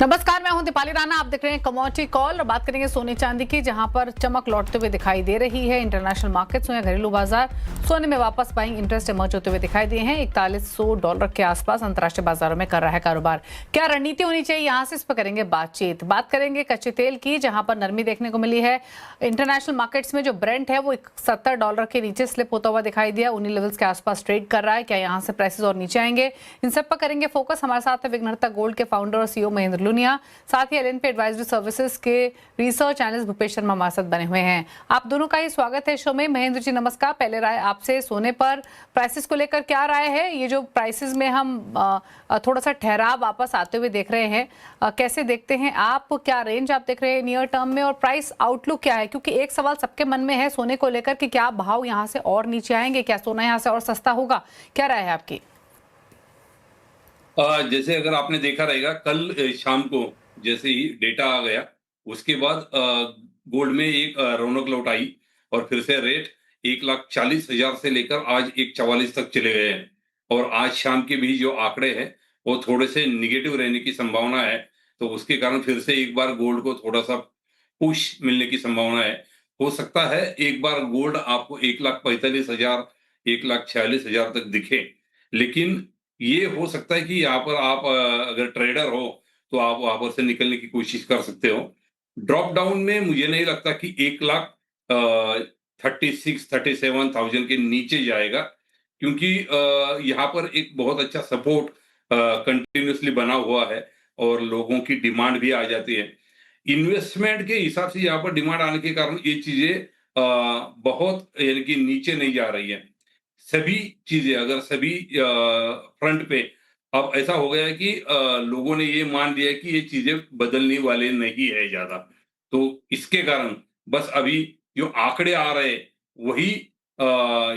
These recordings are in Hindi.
नमस्कार, मैं हूं दीपाली राणा। आप देख रहे हैं कमोडिटी कॉल और बात करेंगे सोने चांदी की, जहां पर चमक लौटते हुए दिखाई दे रही है। इंटरनेशनल मार्केट्स में घरेलू बाजार सोने में वापस बाइंग इंटरेस्ट इमर्ज होते हुए दिखाई दिए हैं। $4100 के आसपास अंतर्राष्ट्रीय बाजारों में कर रहा है कारोबार। क्या रणनीति होनी चाहिए, यहां से इस पर करेंगे बात करेंगे कच्चे तेल की, जहां पर नरमी देखने को मिली है। इंटरनेशनल मार्केट्स में जो ब्रेंट है वो $70 के नीचे स्लिप होता हुआ दिखाई दिया, उन्हीं लेवल्स के आसपास ट्रेड कर रहा है। क्या यहाँ से प्राइसेस और नीचे आएंगे, इन सब पर करेंगे फोकस। हमारे साथ है विघ्नहर्ता गोल्ड के फाउंडर और सीईओ महेंद्र लुनिया, साथ ही एलएनपी एडवाइजरी सर्विसेज के रिसर्च एनालिस्ट भूपेश शर्मा हमारे साथ बने हुए हैं। आप दोनों का ही स्वागत है शो में। महेंद्र जी नमस्कार। पहले राय आपसे, सोने पर प्राइसेस को लेकर क्या राय है? ये जो प्राइसेस में हम थोड़ा सा ठहराव वापस आते हुए देख रहे हैं, कैसे देखते हैं आप? क्या रेंज आप देख रहे हैं नियर टर्म में, और प्राइस आउटलुक क्या है? क्योंकि एक सवाल सबके मन में है सोने को लेकर कि क्या भाव यहाँ से और नीचे आएंगे, क्या सोना यहाँ से और सस्ता होगा? क्या राय है आपकी? जैसे अगर आपने देखा रहेगा कल शाम को जैसे ही डेटा आ गया, उसके बाद गोल्ड में एक रौनक लौट आई और फिर से रेट 1,40,000 से लेकर आज 1,44 तक चले गए हैं। और आज शाम के भी जो आंकड़े हैं वो थोड़े से निगेटिव रहने की संभावना है, तो उसके कारण फिर से एक बार गोल्ड को थोड़ा सा पुश मिलने की संभावना है। हो सकता है एक बार गोल्ड आपको 1,45,000 1,46,000 तक दिखे, लेकिन ये हो सकता है कि यहाँ पर आप अगर ट्रेडर हो तो आप वहां पर से निकलने की कोशिश कर सकते हो। ड्रॉप डाउन में मुझे नहीं लगता कि 1,36,37,000 के नीचे जाएगा, क्योंकि यहाँ पर एक बहुत अच्छा सपोर्ट कंटिन्यूअसली बना हुआ है और लोगों की डिमांड भी आ जाती है। इन्वेस्टमेंट के हिसाब से यहाँ पर डिमांड आने के कारण ये चीजें बहुत यानी कि नीचे नहीं जा रही है। सभी चीजें अगर सभी फ्रंट पे अब ऐसा हो गया है कि लोगों ने ये मान लिया है कि ये चीजें बदलने वाले नहीं है ज्यादा। तो इसके कारण बस अभी जो आंकड़े आ रहे हैं वही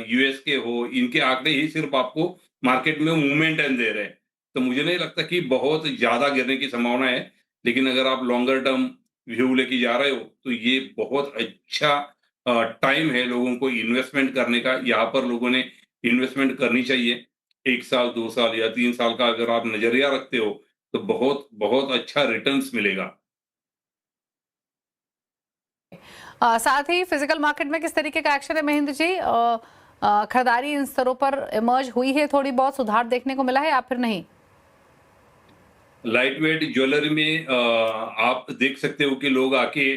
यूएस के हो, इनके आंकड़े ही सिर्फ आपको मार्केट में मूवमेंट दे रहे हैं। तो मुझे नहीं लगता कि बहुत ज्यादा गिरने की संभावना है, लेकिन अगर आप लॉन्गर टर्म व्यू लेके जा रहे हो तो ये बहुत अच्छा टाइम है लोगों को इन्वेस्टमेंट करने का। यहाँ पर लोगों ने इन्वेस्टमेंट करनी चाहिए। 1 साल, 2 साल या 3 साल का अगर आप नज़रिया रखते हो, तो बहुत, बहुत अच्छा रिटर्न्स मिलेगा। साथ ही फिजिकल मार्केट में किस तरीके का एक्शन है महेंद्र जी? खरीदारी इन स्तरों पर इमर्ज हुई है, थोड़ी बहुत सुधार देखने को मिला है या फिर नहीं? लाइट वेट ज्वेलरी में आप देख सकते हो कि लोग आके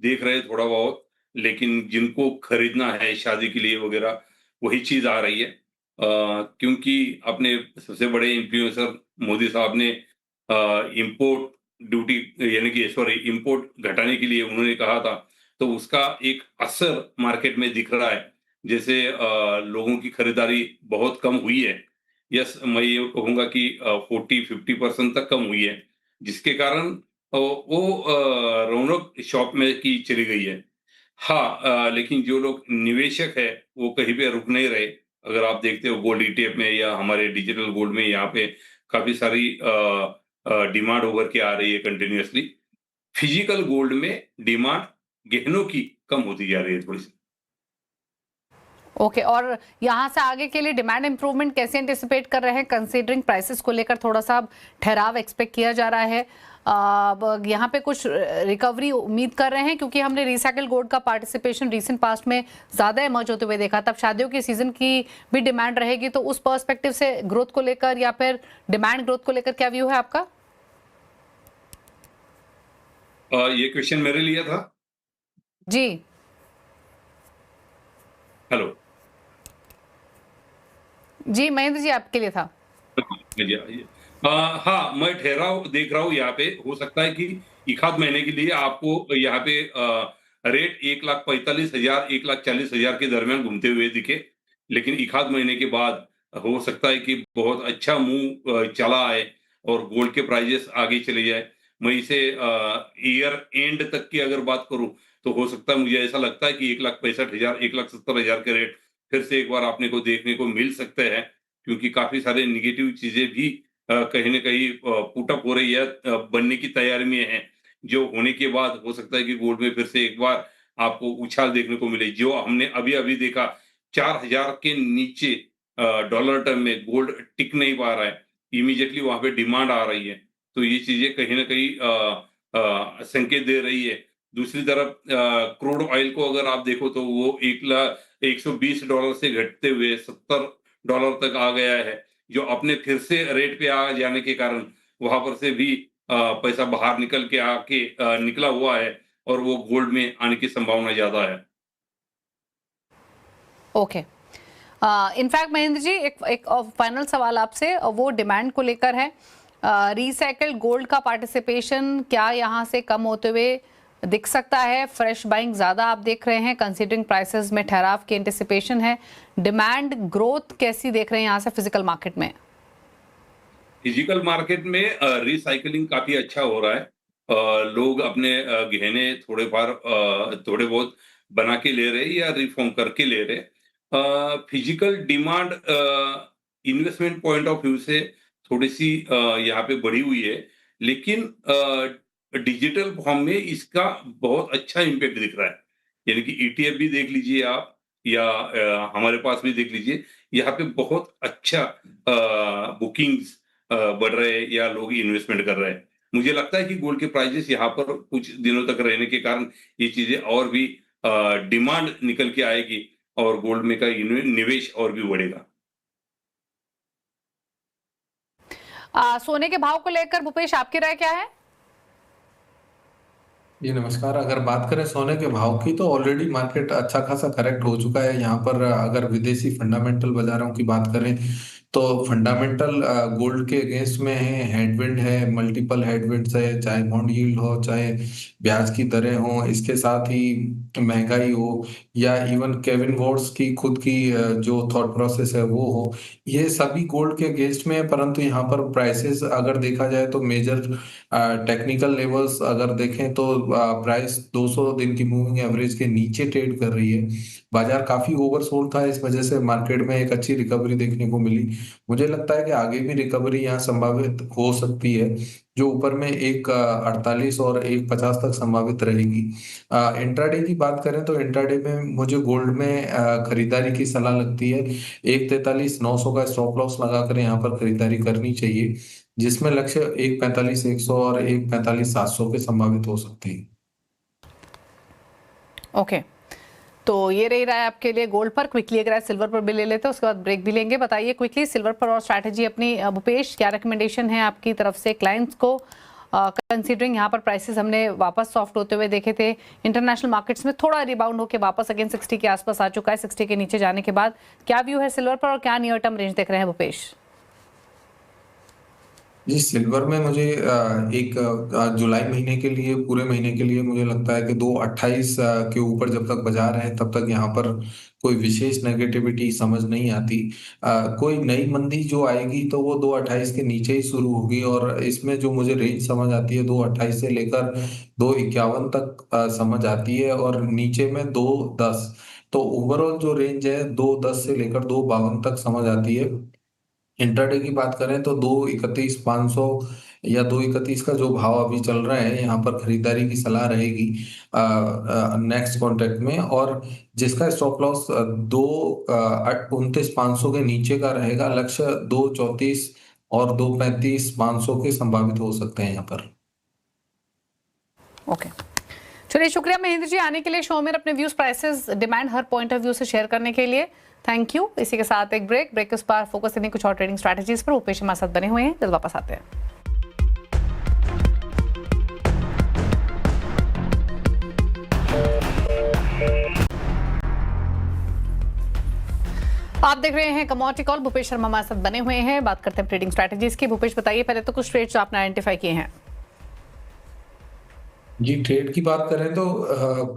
देख रहे हैं थोड़ा बहुत, लेकिन जिनको खरीदना है शादी के लिए वगैरह, वही चीज़ आ रही है। क्योंकि अपने सबसे बड़े इन्फ्लुएंसर मोदी साहब ने इम्पोर्ट ड्यूटी यानी कि सॉरी इम्पोर्ट घटाने के लिए उन्होंने कहा था, तो उसका एक असर मार्केट में दिख रहा है। जैसे लोगों की खरीदारी बहुत कम हुई है। यस, मैं ये कहूँगा कि 40-50% तक कम हुई है, जिसके कारण वो रौनक शॉप में की चली गई है। हाँ, लेकिन जो लोग निवेशक है, वो कहीं पे रुक नहीं रहे। अगर आप देखते हो गोल्ड ईटीएफ में या हमारे डिजिटल गोल्ड में यहाँ पे काफ़ी सारी डिमांड उभर के आ रही है कंटिन्यूअसली। फिजिकल गोल्ड में डिमांड गहनों की कम होती जा रही है थोड़ी-सी। ओके, और यहाँ से आगे के लिए डिमांड इंप्रूवमेंट कैसे एंटिसिपेट कर रहे हैं, कंसीडरिंग प्राइसेस को लेकर थोड़ा सा ठहराव एक्सपेक्ट किया जा रहा है? यहाँ पे कुछ रिकवरी उम्मीद कर रहे हैं, क्योंकि हमने रिसाइकल गोल्ड का पार्टिसिपेशन रीसेंट पास्ट में ज़्यादा इमर्ज होते हुए देखा। तब शादियों के सीजन की भी डिमांड रहेगी, तो उस पर्सपेक्टिव से ग्रोथ को लेकर या फिर डिमांड ग्रोथ को लेकर क्या व्यू है आपका? ये क्वेश्चन मेरे लिए था? जी हेलो। जी महेंद्र जी, आपके लिए था। जी, आइए। हाँ, मैं ठहराव देख रहा हूँ यहाँ पे। हो सकता है कि एक आध महीने के लिए आपको यहाँ पे रेट 1,45,000 1,40,000 के दरमियान घूमते हुए दिखे। लेकिन एक आध महीने के बाद हो सकता है कि बहुत अच्छा मूव चला आए और गोल्ड के प्राइजेस आगे चले जाए। मैं इसे ईयर एंड तक की अगर बात करूँ, तो हो सकता है, मुझे ऐसा लगता है कि 1,65,000 1,70,000 के रेट फिर से एक बार आपने को देखने को मिल सकते हैं। क्योंकि काफ़ी सारे नेगेटिव चीज़ें भी कहीं न कहीं पुट अप हो रही है, बनने की तैयारी में है, जो होने के बाद हो सकता है कि गोल्ड में फिर से एक बार आपको उछाल देखने को मिले। जो हमने अभी-अभी देखा 4,000 के नीचे डॉलर टर्म में गोल्ड टिक नहीं पा रहा है, इमीडिएटली वहाँ पे डिमांड आ रही है। तो ये चीजें कहीं ना कहीं संकेत दे रही है। दूसरी तरफ क्रूड ऑयल को अगर आप देखो तो वो $120 से घटते हुए $70 तक आ गया है, जो अपने फिर से रेट पे आ जाने के कारण वहां पर से भी पैसा बाहर निकल के आके निकला हुआ है और वो गोल्ड में आने की संभावना ज्यादा है। ओके। इनफैक्ट महेंद्र जी, एक फाइनल सवाल आपसे, वो डिमांड को लेकर है। रिसाइकल्ड गोल्ड का पार्टिसिपेशन क्या यहाँ से कम होते हुए दिख सकता है? फ्रेश बाइंग ज्यादा आप देख रहे हैं, कंसीडरिंग प्राइसेस में ठहराव की एंटिसिपेशन है। डिमांड ग्रोथ कैसी देख रहे हैं यहाँ से फिजिकल मार्केट में? फिजिकल मार्केट में रिसाइकलिंग काफी अच्छा हो रहा है। लोग अपने गहने थोड़े बहुत बना के ले रहे हैं या रिफॉर्म करके ले रहे हैं। Physical demand investment point of view से थोड़ी सी यहाँ पे बढ़ी हुई है, लेकिन डिजिटल फॉर्म में इसका बहुत अच्छा इम्पैक्ट दिख रहा है। यानी कि ईटीएफ भी देख लीजिए आप, या हमारे पास भी देख लीजिए, यहाँ पे बहुत अच्छा बुकिंग्स बढ़ रहे हैं या लोग इन्वेस्टमेंट कर रहे हैं। मुझे लगता है कि गोल्ड के प्राइसेस यहाँ पर कुछ दिनों तक रहने के कारण ये चीजें और भी डिमांड निकल के आएगी और गोल्ड में का निवेश और भी बढ़ेगा। सोने के भाव को लेकर भूपेश, आपकी राय क्या है? जी नमस्कार। अगर बात करें सोने के भाव की तो ऑलरेडी मार्केट अच्छा खासा करेक्ट हो चुका है। यहाँ पर अगर विदेशी फंडामेंटल बाजारों की बात करें तो फंडामेंटल गोल्ड के अगेंस्ट में है, हेडविंड है, मल्टीपल हेडविंड्स है, चाहे बॉन्ड यील्ड हो, चाहे ब्याज की दरें हो, इसके साथ ही महंगाई हो, या इवन केविन वॉर्स की खुद की जो थॉट प्रोसेस है वो हो, ये सभी गोल्ड के अगेंस्ट में है। परंतु यहाँ पर प्राइसेस अगर देखा जाए तो मेजर टेक्निकल लेवल्स अगर देखें तो प्राइस 200 दिन की मूविंग एवरेज के नीचे ट्रेड कर रही है। बाजार काफी ओवरसोल्ड था, इस वजह से मार्केट में एक अच्छी रिकवरी देखने को मिली। मुझे लगता है कि आगे भी रिकवरी यहाँ संभावित हो सकती है, जो ऊपर में एक 48 और एक 50 तक संभावित रहेगी। इंट्राडे की बात करें तो इंट्राडे में मुझे गोल्ड में खरीदारी की सलाह लगती है। 143,900 का स्टॉप लॉस लगाकर यहाँ पर खरीदारी करनी चाहिए, जिसमें लक्ष्य 145,100 और 145,700 के संभावित हो सकते हैं। ओके, तो ये रही रहा है आपके लिए गोल्ड पर। क्विकली अगर सिल्वर पर भी ले लेते हैं, उसके बाद ब्रेक भी लेंगे। बताइए क्विकली सिल्वर पर और स्ट्रैटेजी अपनी। भूपेश, क्या रिकमेंडेशन है आपकी तरफ से क्लाइंट्स को, कंसीडरिंग यहाँ पर प्राइसेस हमने वापस सॉफ्ट होते हुए देखे थे, इंटरनेशनल मार्केट्स में थोड़ा रिबाउंड होकर वापस अगेन 60 के आसपास आ चुका है, 60 के नीचे जाने के बाद क्या व्यू है सिल्वर पर और क्या नियर टर्म रेंज देख रहे हैं भूपेश? जी सिल्वर में मुझे एक जुलाई महीने के लिए, पूरे महीने के लिए मुझे लगता है कि 228 के ऊपर जब तक बाजार है तब तक यहाँ पर कोई विशेष नेगेटिविटी समझ नहीं आती। कोई नई मंदी जो आएगी तो वो 228 के नीचे ही शुरू होगी, और इसमें जो मुझे रेंज समझ आती है 228 से लेकर 251 तक समझ आती है, और नीचे में 210। तो ओवरऑल जो रेंज है 210 से लेकर 252 तक समझ आती है। इंट्राडे की बात करें तो 231,500 या 231 का जो भाव अभी चल रहा है, यहाँ पर खरीदारी की सलाह रहेगी नेक्स्ट कॉन्ट्रैक्ट में, और जिसका स्टॉप लॉस 229,500 के नीचे का रहेगा। लक्ष्य 234 और 235,500 के संभावित हो सकते हैं यहाँ पर। ओके, चलिए शुक्रिया महेंद्र जी आने के लिए शो में, अपने views, prices, demand her point of view से शेयर करने के लिए। Thank you. इसी के साथ एक ब्रेक के उस पर फोकस करने कुछ और ट्रेडिंग स्ट्रैटेजीज पर। भूपेश हमारे साथ बने हुए हैं, जल्द वापस आते हैं। आप देख रहे हैं कमोडिटी कॉल। भूपेश शर्मा हमारे साथ बने हुए हैं, बात करते हैं ट्रेडिंग स्ट्रैटेजीज की। भूपेश बताइए पहले तो कुछ ट्रेड्स जो आपने आइडेंटिफाई किए हैं। जी ट्रेड की बात करें तो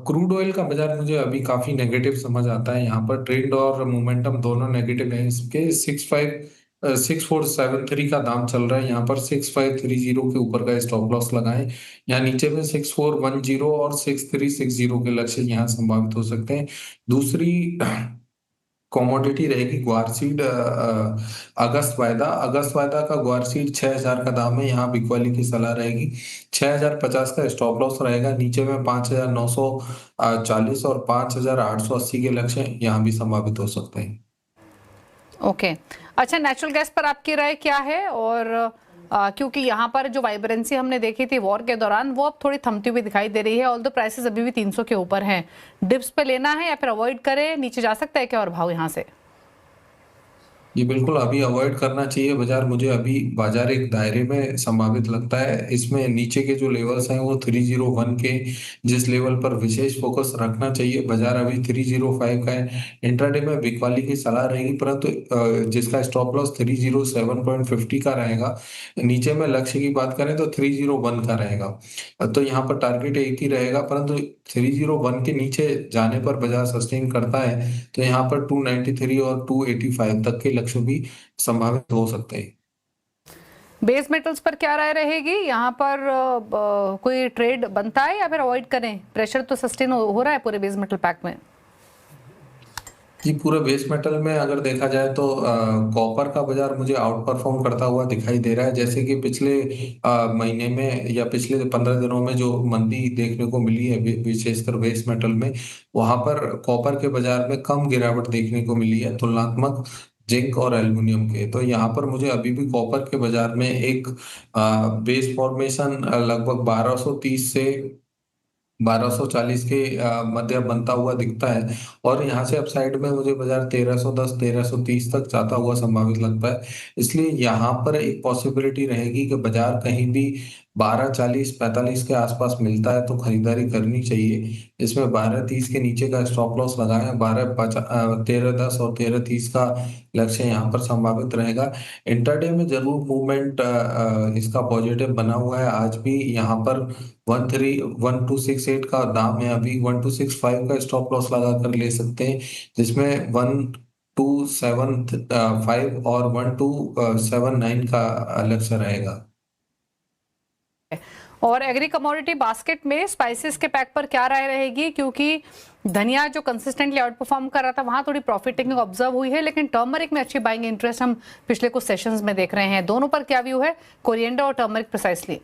क्रूड ऑयल का बाजार मुझे अभी काफी नेगेटिव समझ आता है। यहाँ पर ट्रेंड और मोमेंटम दोनों नेगेटिव है। इसके 6473 का दाम चल रहा है। यहाँ पर 6530 के ऊपर का स्टॉप लॉस लगाएं। यहाँ नीचे में 6410 और 6360 के लक्ष्य यहाँ संभावित हो सकते हैं। दूसरी कॉमोडिटी रहेगी ग्वार सीड, अगस्त वायदा का ग्वार सीड 6000 का दाम है। यहाँ बिकवाली की सलाह रहेगी। 6050 का स्टॉप लॉस रहेगा। नीचे में 5940 और 5880 के लक्ष्य यहाँ भी संभावित हो सकते हैं। ओके, अच्छा नेचुरल गैस पर आपकी राय क्या है, और क्योंकि यहाँ पर जो वाइब्रेंसी हमने देखी थी वॉर के दौरान वो अब थोड़ी थमती हुई दिखाई दे रही है। ऑल्दो प्राइसेस अभी भी 300 के ऊपर हैं। डिप्स पे लेना है या फिर अवॉइड करें? नीचे जा सकता है क्या और भाव यहाँ से? ये बिल्कुल अभी अवॉइड करना चाहिए बाजार। मुझे अभी बाजार एक दायरे में संभावित लगता है। इसमें नीचे के जो लेवल्स हैं वो 301 के, जिस लेवल पर विशेष फोकस रखना चाहिए। बाजार अभी 305 का है। इंट्राडे में बिकवाली की सलाह रहेगी, परंतु जिसका स्टॉप लॉस 307.50 का रहेगा। नीचे में लक्ष्य की बात करें तो 301 का रहेगा। तो यहाँ पर टारगेट एक ही रहेगा, परंतु 301 के नीचे जाने पर बाजार सस्टेन करता है तो यहाँ पर 293 और 285 तक के लक्ष्य भी संभावित हो सकते हैं। बेस मेटल्स पर क्या राय रहेगी? यहाँ पर कोई ट्रेड बनता है या फिर अवॉइड करें? प्रेशर तो सस्टेन हो रहा है पूरे बेस मेटल पैक में। जी, पूरे बेस मेटल में अगर देखा जाए तो कॉपर का बाजार मुझे आउट परफॉर्म करता हुआ दिखाई दे रहा है। जैसे कि पिछले महीने में या पिछले 15 दिनों में जो मंदी देखने को मिली है विशेषकर बेस मेटल में, वहां पर कॉपर के बाजार में कम गिरावट देखने को मिली है तुलनात्मक जिंक और एल्युमिनियम के। तो यहाँ पर मुझे अभी भी कॉपर के बाजार में एक बेस फॉर्मेशन लगभग 1230 से 1240 के मध्य बनता हुआ दिखता है। और यहाँ से अपसाइड में मुझे बाजार 1310 1330 तक जाता हुआ संभावित लगता है। इसलिए यहाँ पर एक पॉसिबिलिटी रहेगी कि बाजार कहीं भी 1240 45 के आसपास मिलता है तो खरीदारी करनी चाहिए। इसमें 1230 के नीचे का स्टॉप लॉस लगाएं। 1310 और 1330 का लक्ष्य यहाँ पर संभावित रहेगा। इंट्राडे में जरूर मूवमेंट इसका पॉजिटिव बना हुआ है। आज भी यहाँ पर 1268 का दाम है। अभी 1265 का स्टॉप लॉस लगा कर ले सकते हैं, जिसमें 1275 और 1279 का लक्ष्य रहेगा। और एग्री कमोडिटी बास्केट में स्पाइसेस के पैक पर क्या राय रहेगी? क्योंकि धनिया जो कंसिस्टेंटली आउट परफॉर्म कर रहा था वहां थोड़ी प्रॉफिट टेकिंग ऑब्जर्व हुई है, लेकिन टर्मरिक में अच्छी बाइंग इंटरेस्ट हम पिछले कुछ सेशंस में देख रहे हैं। दोनों पर क्या व्यू है, कोरिएंडर और टर्मरिक प्रिसाइसली?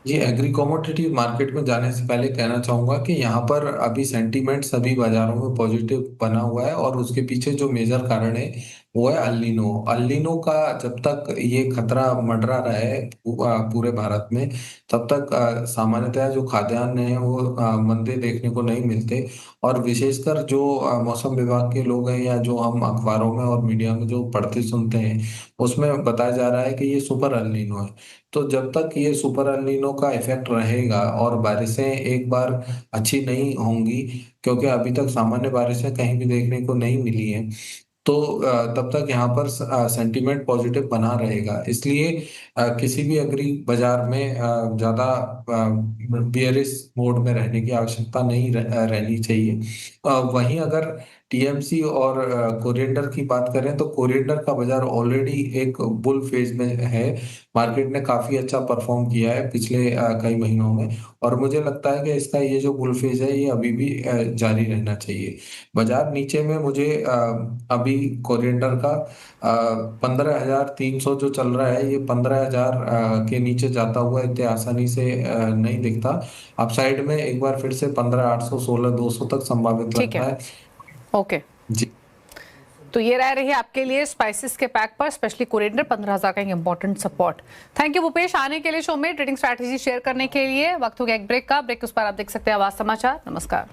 ये एग्री कमोडिटी मार्केट में जाने से पहले कहना चाहूंगा कि यहाँ पर अभी सेंटीमेंट सभी बाजारों में पॉजिटिव बना हुआ है और उसके पीछे जो मेजर कारण है वो है अल्नीनो। अल्नीनो का जब तक ये खतरा मंडरा रहा है पूरे भारत में, तब तक सामान्यतः जो खाद्यान्न है वो मंदे देखने को नहीं मिलते। और विशेषकर जो मौसम विभाग के लोग हैं या जो हम अखबारों में और मीडिया में जो पढ़ते सुनते हैं, उसमें बताया जा रहा है कि ये सुपर अल्नीनो है। तो जब तक ये सुपर अल्नीनो का इफेक्ट रहेगा और बारिशें एक बार अच्छी नहीं होंगी, क्योंकि अभी तक सामान्य बारिशें कहीं भी देखने को नहीं मिली हैं, तो तब तक यहाँ पर सेंटीमेंट पॉजिटिव बना रहेगा। इसलिए किसी भी एग्री बाजार में ज्यादा बियरिश मोड में रहने की आवश्यकता नहीं रहनी चाहिए। वहीं अगर टीएमसी और कोरिएंडर की बात करें तो कोरिएंडर का बाजार ऑलरेडी एक बुल फेज में है। मार्केट ने काफी अच्छा परफॉर्म किया है पिछले कई महीनों में, और मुझे लगता है कि इसका ये जो बुल फेज है ये अभी भी जारी रहना चाहिए। बाजार नीचे में मुझे अभी कोरिएंडर का 15,300 जो चल रहा है, ये 15,000 के नीचे जाता हुआ इतने आसानी से नहीं दिखता। अपसाइड में एक बार फिर से 15,800 16,200 तक संभावित लगता है। ओके जी, तो ये राय रही आपके लिए स्पाइसेस के पैक पर, स्पेशली कोरिएंडर 15,000 का एक important support. Thank you Bhupesh आने के लिए शो में, ट्रेडिंग स्ट्रैटेजी शेयर करने के लिए। वक्त हो गया एक ब्रेक का। ब्रेक उस पर आप देख सकते हैं आवाज समाचार। नमस्कार।